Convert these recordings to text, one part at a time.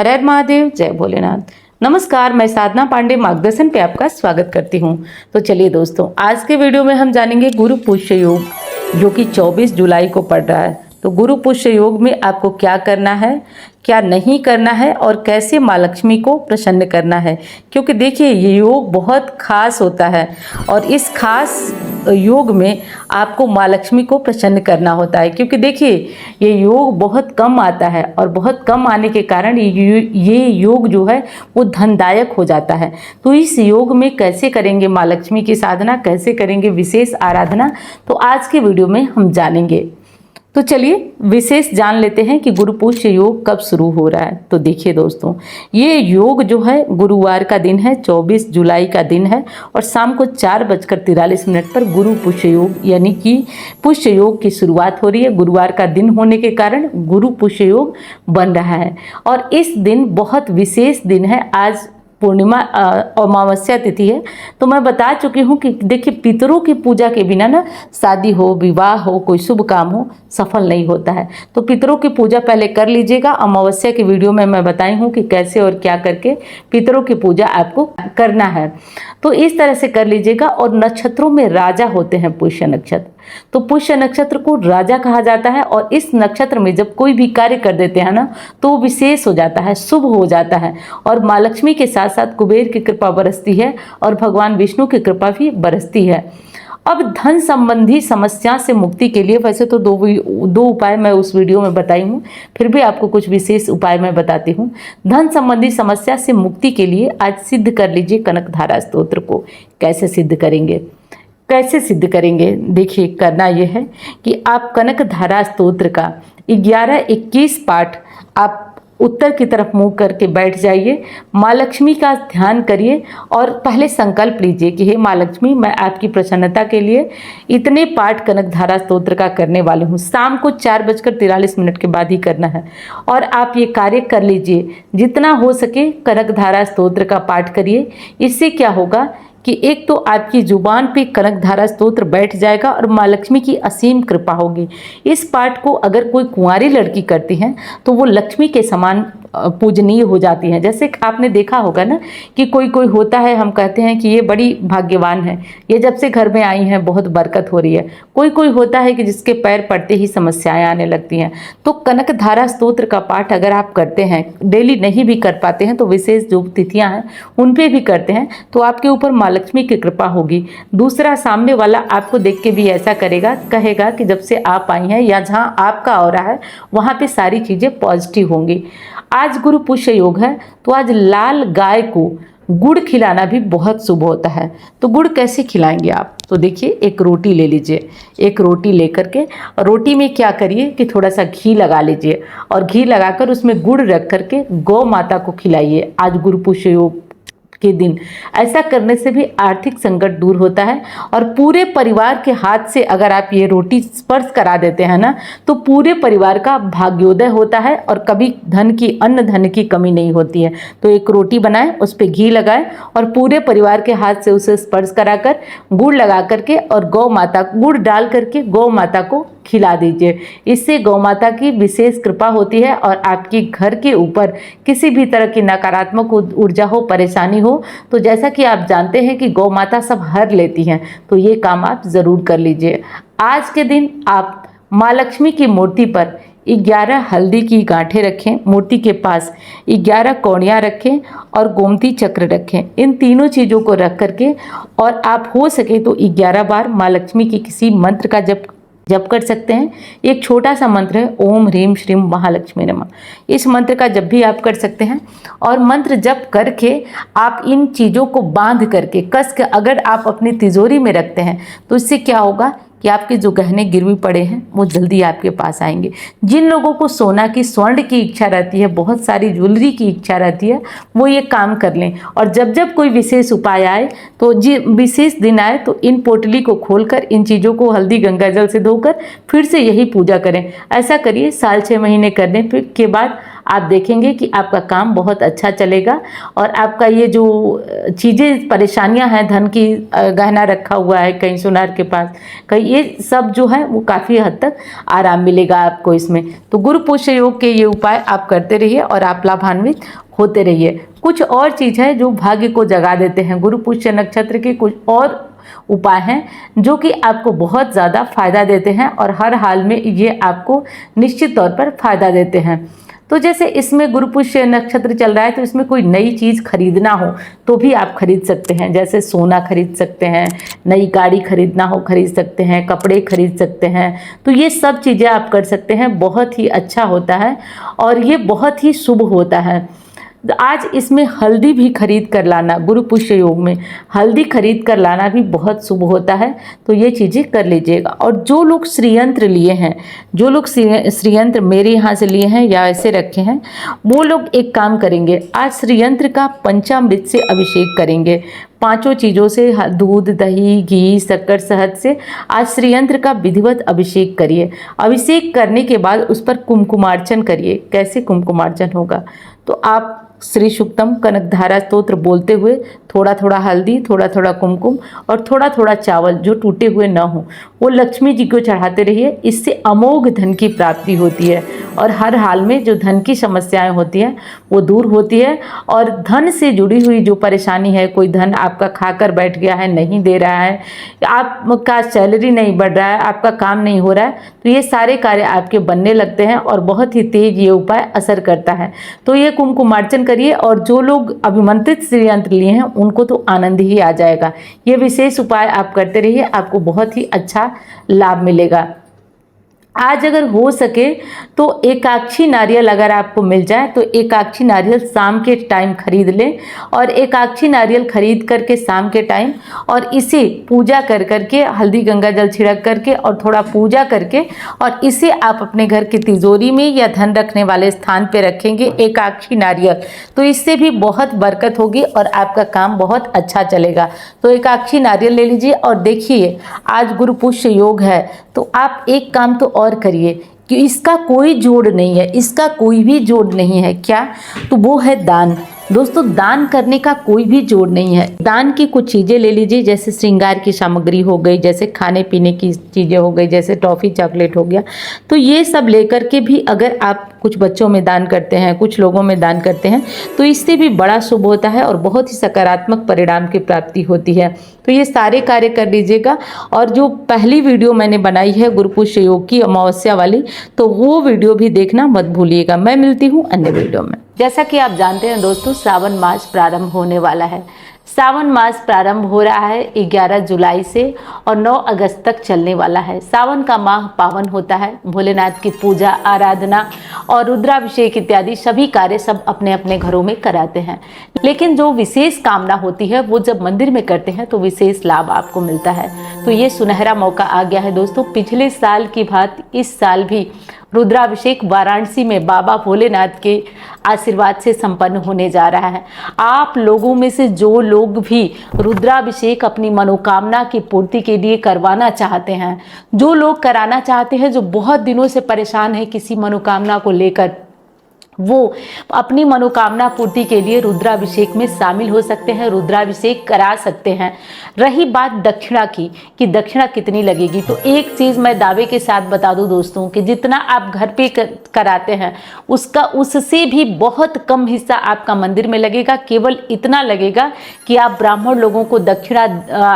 हर हर महादेव, जय भोलेनाथ। नमस्कार, मैं साधना पांडे मार्गदर्शन पे आपका स्वागत करती हूँ। तो चलिए दोस्तों, आज के वीडियो में हम जानेंगे गुरु पुष्य योग जो कि 24 जुलाई को पड़ रहा है। तो गुरु पुष्य योग में आपको क्या करना है, क्या नहीं करना है और कैसे माँ लक्ष्मी को प्रसन्न करना है, क्योंकि देखिए ये योग बहुत खास होता है और इस खास योग में आपको माँ लक्ष्मी को प्रसन्न करना होता है। क्योंकि देखिए ये योग बहुत कम आता है और बहुत कम आने के कारण ये योग जो है वो धनदायक हो जाता है। तो इस योग में कैसे करेंगे माँ लक्ष्मी की साधना, कैसे करेंगे विशेष आराधना, तो आज के वीडियो में हम जानेंगे। तो चलिए विशेष जान लेते हैं कि गुरु पुष्य योग कब शुरू हो रहा है। तो देखिए दोस्तों, ये योग जो है गुरुवार का दिन है, 24 जुलाई का दिन है और शाम को 4:43 पर गुरु पुष्य योग यानी कि पुष्य योग की शुरुआत हो रही है। गुरुवार का दिन होने के कारण गुरु पुष्य योग बन रहा है और इस दिन बहुत विशेष दिन है। आज पूर्णिमा अमावस्या तिथि है। तो मैं बता चुकी हूँ कि देखिए पितरों की पूजा के बिना ना शादी हो, विवाह हो, कोई शुभ काम हो सफल नहीं होता है। तो पितरों की पूजा पहले कर लीजिएगा। अमावस्या की वीडियो में मैं बताई हूँ कि कैसे और क्या करके पितरों की पूजा आपको करना है। तो इस तरह से कर लीजिएगा। और नक्षत्रों में राजा होते हैं पुष्य नक्षत्र, तो पुष्य नक्षत्र को राजा कहा जाता है और इस नक्षत्र में जब कोई भी कार्य कर देते हैं ना तो विशेष हो जाता है, शुभ हो जाता है और माँ लक्ष्मी के साथ साथ कुबेर की कृपा बरसती है और भगवान विष्णु की कृपा भी बरसती है। अब धन संबंधी समस्या से मुक्ति के लिए वैसे तो दो उपाय मैं उस वीडियो में बताई हूँ, फिर भी आपको कुछ विशेष उपाय मैं बताती हूँ। धन संबंधी समस्या से मुक्ति के लिए आज सिद्ध कर लीजिए कनकधारा स्तोत्र को। कैसे सिद्ध करेंगे, कैसे सिद्ध करेंगे, देखिए करना यह है कि आप कनकधारा स्तोत्र का 11-21 पाठ आप उत्तर की तरफ मुंह करके बैठ जाइए, माँ लक्ष्मी का ध्यान करिए और पहले संकल्प लीजिए कि हे माँ लक्ष्मी, मैं आपकी प्रसन्नता के लिए इतने पाठ कनकधारा स्तोत्र का करने वाली हूँ। शाम को 4:43 के बाद ही करना है और आप ये कार्य कर लीजिए। जितना हो सके कनकधारा स्तोत्र का पाठ करिए। इससे क्या होगा कि एक तो आपकी जुबान पे कनकधारा स्तोत्र बैठ जाएगा और माँ लक्ष्मी की असीम कृपा होगी। इस पाठ को अगर कोई कुंवारी लड़की करती है तो वो लक्ष्मी के समान पूजनीय हो जाती हैं। जैसे आपने देखा होगा ना कि कोई कोई होता है, हम कहते हैं कि ये बड़ी भाग्यवान है, ये जब से घर में आई हैं बहुत बरकत हो रही है। कोई कोई होता है कि जिसके पैर पड़ते ही समस्याएं आने लगती हैं। तो कनकधारा स्तोत्र का पाठ अगर आप करते हैं, डेली नहीं भी कर पाते हैं तो विशेष जो तिथियां हैं उन पे भी करते हैं तो आपके ऊपर माँ लक्ष्मी की कृपा होगी। दूसरा, सामने वाला आपको देख के भी ऐसा करेगा, कहेगा कि जब से आप आई हैं या जहाँ आपका हो रहा है वहाँ पे सारी चीज़ें पॉजिटिव होंगी। आज गुरु पुष्य योग है तो आज लाल गाय को गुड़ खिलाना भी बहुत शुभ होता है। तो गुड़ कैसे खिलाएंगे आप, तो देखिए एक रोटी ले लीजिए। एक रोटी लेकर के रोटी में क्या करिए कि थोड़ा सा घी लगा लीजिए और घी लगाकर उसमें गुड़ रख करके गौ माता को खिलाइए आज गुरु पुष्य योग के दिन। ऐसा करने से भी आर्थिक संकट दूर होता है और पूरे परिवार के हाथ से अगर आप ये रोटी स्पर्श करा देते हैं ना तो पूरे परिवार का भाग्योदय होता है और कभी अन्न धन की कमी नहीं होती है। तो एक रोटी बनाएं, उस पर घी लगाएं और पूरे परिवार के हाथ से उसे स्पर्श कराकर गुड़ लगा करके और गुड़ डाल करके गौ माता को खिला दीजिए। इससे गौ माता की विशेष कृपा होती है और आपकी घर के ऊपर किसी भी तरह की नकारात्मक ऊर्जा हो, परेशानी हो, तो जैसा कि आप जानते हैं कि गौ माता सब हर लेती हैं, तो ये काम आप ज़रूर कर लीजिए। आज के दिन आप माँ लक्ष्मी की मूर्ति पर 11 हल्दी की गांठें रखें, मूर्ति के पास 11 कौड़ियाँ रखें और गोमती चक्र रखें। इन तीनों चीज़ों को रख करके और आप हो सके तो 11 बार माँ लक्ष्मी की किसी मंत्र का जप कर सकते हैं। एक छोटा सा मंत्र है, ओम ह्रीम श्रीम महालक्ष्मी नमः। इस मंत्र का जप भी आप कर सकते हैं और मंत्र जप करके आप इन चीज़ों को बांध करके कस के अगर आप अपनी तिजोरी में रखते हैं तो इससे क्या होगा कि आपके जो गहने गिरवी पड़े हैं वो जल्दी आपके पास आएंगे। जिन लोगों को सोना की, स्वर्ण की इच्छा रहती है, बहुत सारी ज्वेलरी की इच्छा रहती है, वो ये काम कर लें और जब जब कोई विशेष उपाय आए तो विशेष दिन आए तो इन पोटली को खोलकर इन चीज़ों को हल्दी गंगा जल से धोकर फिर से यही पूजा करें। ऐसा करिए, साल 6 महीने करने के बाद आप देखेंगे कि आपका काम बहुत अच्छा चलेगा और आपका ये जो चीज़ें परेशानियां हैं, धन की गहना रखा हुआ है कहीं सुनार के पास, कहीं ये सब जो है वो काफ़ी हद तक आराम मिलेगा आपको इसमें। तो गुरु पुष्य योग के ये उपाय आप करते रहिए और आप लाभान्वित होते रहिए। कुछ और चीज़ है जो भाग्य को जगा देते हैं। गुरु पुष्य नक्षत्र के कुछ और उपाय हैं जो कि आपको बहुत ज़्यादा फायदा देते हैं और हर हाल में ये आपको निश्चित तौर पर फायदा देते हैं। तो जैसे इसमें गुरु पुष्य नक्षत्र चल रहा है तो इसमें कोई नई चीज़ खरीदना हो तो भी आप खरीद सकते हैं। जैसे सोना खरीद सकते हैं, नई गाड़ी खरीदना हो खरीद सकते हैं, कपड़े खरीद सकते हैं। तो ये सब चीज़ें आप कर सकते हैं। बहुत ही अच्छा होता है और ये बहुत ही शुभ होता है। आज इसमें हल्दी भी खरीद कर लाना, गुरु पुष्य योग में हल्दी खरीद कर लाना भी बहुत शुभ होता है। तो ये चीज़ें कर लीजिएगा। और जो लोग श्रीयंत्र लिए हैं, जो लोग श्रीयंत्र मेरे यहाँ से लिए हैं या ऐसे रखे हैं, वो लोग एक काम करेंगे, आज श्रीयंत्र का पंचामृत से अभिषेक करेंगे। पांचों चीज़ों से, दूध, दही, घी, शक्कर, शहद से आज श्रीयंत्र का विधिवत अभिषेक करिए। अभिषेक करने के बाद उस पर कुमकुमार्चन करिए। कैसे कुमकुमार्चन होगा? तो आप श्री सुक्तम कनकधारा स्तोत्र बोलते हुए थोड़ा थोड़ा हल्दी, थोड़ा थोड़ा कुमकुम और थोड़ा थोड़ा चावल जो टूटे हुए न हो वो लक्ष्मी जी को चढ़ाते रहिए। इससे अमोघ धन की प्राप्ति होती है और हर हाल में जो धन की समस्याएं होती हैं वो दूर होती है। और धन से जुड़ी हुई जो परेशानी है, कोई धन आपका खाकर बैठ गया है, नहीं दे रहा है, आपका सैलरी नहीं बढ़ रहा है, आपका काम नहीं हो रहा है, तो ये सारे कार्य आपके बनने लगते हैं और बहुत ही तेज ये उपाय असर करता है। तो ये कुमकुमार्चन करिए। और जो लोग अभिमंत्रित श्रीयंत्र लिए हैं उनको तो आनंद ही आ जाएगा। ये विशेष उपाय आप करते रहिए, आपको बहुत ही अच्छा लाभ मिलेगा। आज अगर हो सके तो एकाक्षी नारियल अगर आपको मिल जाए तो एकाक्षी नारियल शाम के टाइम खरीद लें और एकाक्षी नारियल खरीद करके शाम के टाइम और इसे पूजा कर करके, हल्दी गंगा जल छिड़क करके और थोड़ा पूजा करके और इसे आप अपने घर की तिजोरी में या धन रखने वाले स्थान पे रखेंगे, एकाक्षी नारियल, तो इससे भी बहुत बरकत होगी और आपका काम बहुत अच्छा चलेगा। तो एकाक्षी नारियल ले लीजिए। और देखिए आज गुरु पुष्य योग है तो आप एक काम तो और करिए कि इसका कोई जोड़ नहीं है, इसका कोई भी जोड़ नहीं है। क्या? तो वो है दान। दोस्तों, दान करने का कोई भी जोड़ नहीं है। दान की कुछ चीज़ें ले लीजिए, जैसे श्रृंगार की सामग्री हो गई, जैसे खाने पीने की चीज़ें हो गई, जैसे टॉफ़ी चॉकलेट हो गया। तो ये सब लेकर के भी अगर आप कुछ बच्चों में दान करते हैं, कुछ लोगों में दान करते हैं, तो इससे भी बड़ा शुभ होता है और बहुत ही सकारात्मक परिणाम की प्राप्ति होती है। तो ये सारे कार्य कर लीजिएगा। और जो पहली वीडियो मैंने बनाई है गुरु पुष्य योग की अमावस्या वाली, तो वो वीडियो भी देखना मत भूलिएगा। मैं मिलती हूँ अन्य वीडियो में। जैसा कि आप जानते हैं दोस्तों, सावन मास प्रारंभ होने वाला है। सावन मास प्रारंभ हो रहा है 11 जुलाई से और 9 अगस्त तक चलने वाला है। सावन का माह पावन होता है। भोलेनाथ की पूजा, आराधना और रुद्राभिषेक इत्यादि सभी कार्य सब अपने अपने घरों में कराते हैं। लेकिन जो विशेष कामना होती है वो जब मंदिर में करते हैं तो विशेष लाभ आपको मिलता है। तो ये सुनहरा मौका आ गया है दोस्तों। पिछले साल की भांति इस साल भी रुद्राभिषेक वाराणसी में बाबा भोलेनाथ के आशीर्वाद से संपन्न होने जा रहा है। आप लोगों में से जो लोग भी रुद्राभिषेक अपनी मनोकामना की पूर्ति के लिए करवाना चाहते हैं, जो लोग कराना चाहते हैं, जो बहुत दिनों से परेशान है किसी मनोकामना को लेकर, वो अपनी मनोकामना पूर्ति के लिए रुद्राभिषेक में शामिल हो सकते हैं, रुद्राभिषेक करा सकते हैं। रही बात दक्षिणा की कि दक्षिणा कितनी लगेगी, तो एक चीज़ मैं दावे के साथ बता दूं दोस्तों कि जितना आप घर पे कराते हैं उससे भी बहुत कम हिस्सा आपका मंदिर में लगेगा। केवल इतना लगेगा कि आप ब्राह्मण लोगों को दक्षिणा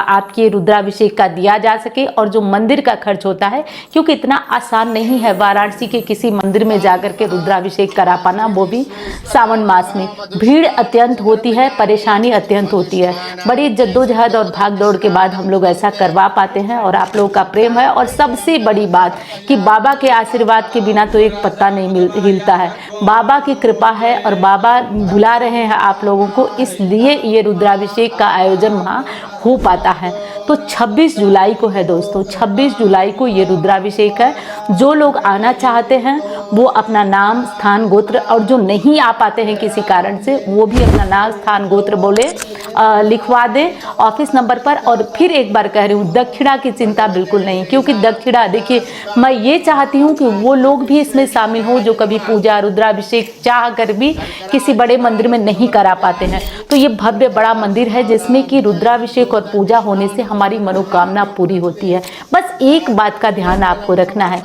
आपके रुद्राभिषेक का दिया जा सके। और जो मंदिर का खर्च होता है, क्योंकि इतना आसान नहीं है वाराणसी के किसी मंदिर में जाकर के रुद्राभिषेक करा पाना, वो भी सावन मास में। भीड़ अत्यंत होती है, परेशानी अत्यंत होती है। बड़ी जद्दोजहद और भाग दौड़ के बाद हम लोग ऐसा करवा पाते हैं और आप लोगों का प्रेम है। और सबसे बड़ी बात कि बाबा के आशीर्वाद के बिना तो एक पत्ता नहीं हिलता है। बाबा की कृपा है और बाबा बुला रहे हैं आप लोगों को, इसलिए ये रुद्राभिषेक का आयोजन वहाँ हो पाता है। तो 26 जुलाई को है दोस्तों, 26 जुलाई को ये रुद्राभिषेक है। जो लोग आना चाहते हैं वो अपना नाम, स्थान, गोत्र, और जो नहीं आ पाते हैं किसी कारण से, वो भी अपना नाम, स्थान, गोत्र बोले लिखवा दें ऑफिस नंबर पर। और फिर एक बार कह रही हूँ, दक्षिणा की चिंता बिल्कुल नहीं, क्योंकि दक्षिणा देखिए मैं ये चाहती हूँ कि वो लोग भी इसमें शामिल हो जो कभी पूजा रुद्राभिषेक चाह कर भी किसी बड़े मंदिर में नहीं करा पाते हैं। तो ये भव्य बड़ा मंदिर है जिसमें कि रुद्राभिषेक और पूजा होने से हमारी मनोकामना पूरी होती है। बस एक बात का ध्यान आपको रखना है,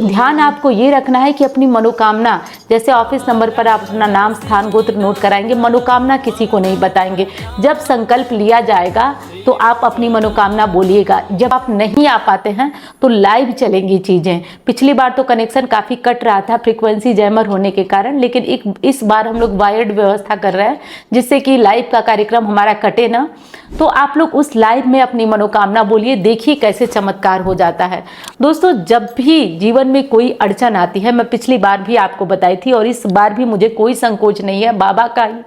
ध्यान आपको ये रखना है कि अपनी मनोकामना, जैसे ऑफिस नंबर पर आप अपना नाम स्थान गोत्र नोट कराएंगे, मनोकामना किसी को नहीं बताएंगे। जब संकल्प लिया जाएगा तो आप अपनी मनोकामना बोलिएगा। जब आप नहीं आ पाते हैं तो लाइव चलेंगी चीज़ें। पिछली बार तो कनेक्शन काफ़ी कट रहा था फ्रीक्वेंसी जैमर होने के कारण, लेकिन इस बार हम लोग वायर्ड व्यवस्था कर रहे हैं जिससे कि लाइव का कार्यक्रम हमारा कटे ना। तो आप लोग उस लाइव में अपनी मनोकामना बोलिए, देखिए कैसे चमत्कार हो जाता है। दोस्तों, जब भी जीवन में कोई अड़चन आती है, मैं पिछली बार भी आपको बताई थी और इस बार भी मुझे कोई संकोच नहीं है, बाबा का ही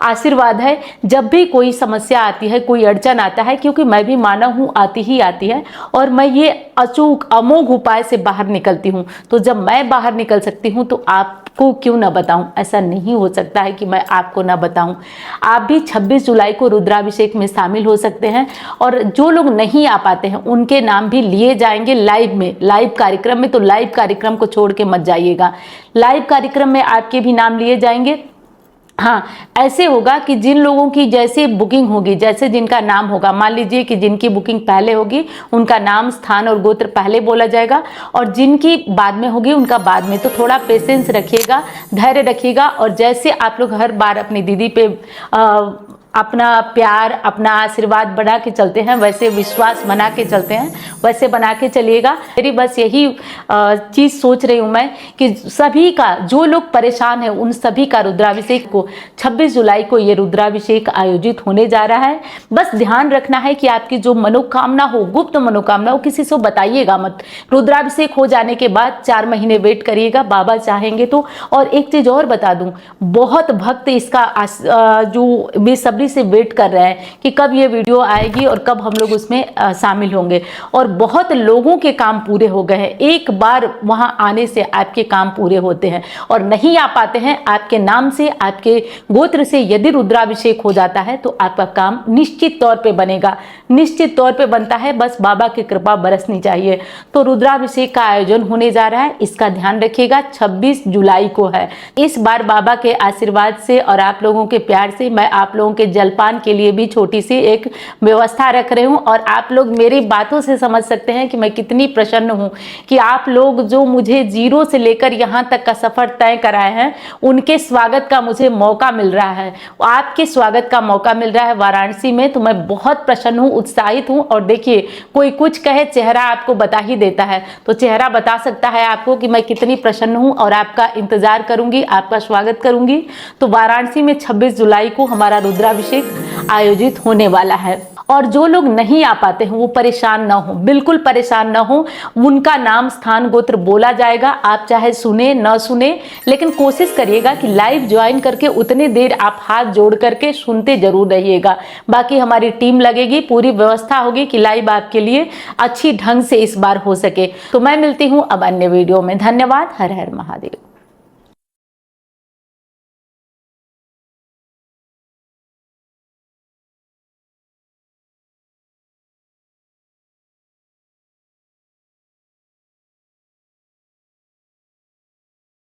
आशीर्वाद है। जब भी कोई समस्या आती है, कोई अड़चन आता है, क्योंकि मैं भी मानव हूँ, आती ही आती है, और मैं ये अचूक अमोघ उपाय से बाहर निकलती हूँ। तो जब मैं बाहर निकल सकती हूँ तो आपको क्यों ना बताऊं? ऐसा नहीं हो सकता है कि मैं आपको ना बताऊं। आप भी 26 जुलाई को रुद्राभिषेक में शामिल हो सकते हैं, और जो लोग नहीं आ पाते हैं उनके नाम भी लिए जाएंगे लाइव में, लाइव कार्यक्रम में। तो लाइव कार्यक्रम को छोड़ के मत जाइएगा, लाइव कार्यक्रम में आपके भी नाम लिए जाएंगे। हाँ, ऐसे होगा कि जिन लोगों की जैसे बुकिंग होगी, जैसे जिनका नाम होगा, मान लीजिए कि जिनकी बुकिंग पहले होगी उनका नाम स्थान और गोत्र पहले बोला जाएगा, और जिनकी बाद में होगी उनका बाद में। तो थोड़ा पेशेंस रखिएगा, धैर्य रखिएगा, और जैसे आप लोग हर बार अपनी दीदी पे अपना प्यार, अपना आशीर्वाद बना के चलते हैं, वैसे विश्वास बना के चलते हैं, वैसे बना के चलिएगा। मेरी बस यही चीज़ सोच रही हूँ मैं कि सभी का, जो लोग परेशान हैं उन सभी का रुद्राभिषेक को 26 जुलाई को ये रुद्राभिषेक आयोजित होने जा रहा है। बस ध्यान रखना है कि आपकी जो मनोकामना हो, गुप्त मनोकामना हो, किसी से बताइएगा मत। रुद्राभिषेक हो जाने के बाद 4 महीने वेट करिएगा, बाबा चाहेंगे तो। और एक चीज़ और बता दूँ, बहुत भक्त इसका जो बेसब्री से वेट कर रहे हैं कि कब ये वीडियो आएगी और कब हम लोग उसमें शामिल होंगे, और बहुत लोगों के काम पूरे हो गए हैं। एक बार वहां आने से आपके काम पूरे होते हैं, और नहीं आ पाते हैं, आपके नाम से, आपके गोत्र से यदि रुद्राभिषेक हो जाता है तो आपका काम निश्चित तौर पे बनेगा, निश्चित तौर पे बनता है। बस बाबा की कृपा बरसनी चाहिए। तो रुद्राभिषेक का आयोजन होने जा रहा है, इसका ध्यान रखिएगा, 26 जुलाई को है। इस बार बाबा के आशीर्वाद से और आप लोगों के प्यार से मैं आप लोगों के जलपान के लिए भी छोटी सी एक व्यवस्था रख रही हूँ, और आप लोग मेरी बातों से समझ सकते हैं कि मैं कितनी प्रसन्न हूँ कि आप लोग जो मुझे 0 से लेकर यहाँ तक का सफर तय कराए हैं, उनके स्वागत का मुझे मौका मिल रहा है, आपके स्वागत का मौका मिल रहा है वाराणसी में। तो मैं बहुत प्रसन्न हूँ, उत्साहित हूँ। और देखिए, कोई कुछ कहे, चेहरा आपको बता ही देता है, तो चेहरा बता सकता है आपको कि मैं कितनी प्रसन्न हूँ, और आपका इंतजार करूंगी, आपका स्वागत करूंगी। तो वाराणसी में 26 जुलाई को हमारा रुद्राभिषेक आयोजित होने वाला है। और जो लोग नहीं आ पाते हैं वो परेशान ना हो, बिल्कुल परेशान ना हो। उनका नाम स्थान गोत्र बोला जाएगा, आप चाहे सुने ना सुने, लेकिन कोशिश करिएगा कि लाइव ज्वाइन करके उतने देर आप हाथ जोड़ करके सुनते जरूर रहिएगा। बाकी हमारी टीम लगेगी, पूरी व्यवस्था होगी कि लाइव आपके लिए अच्छी ढंग से इस बार हो सके। तो मैं मिलती हूँ अब अन्य वीडियो में। धन्यवाद। हर हर महादेव।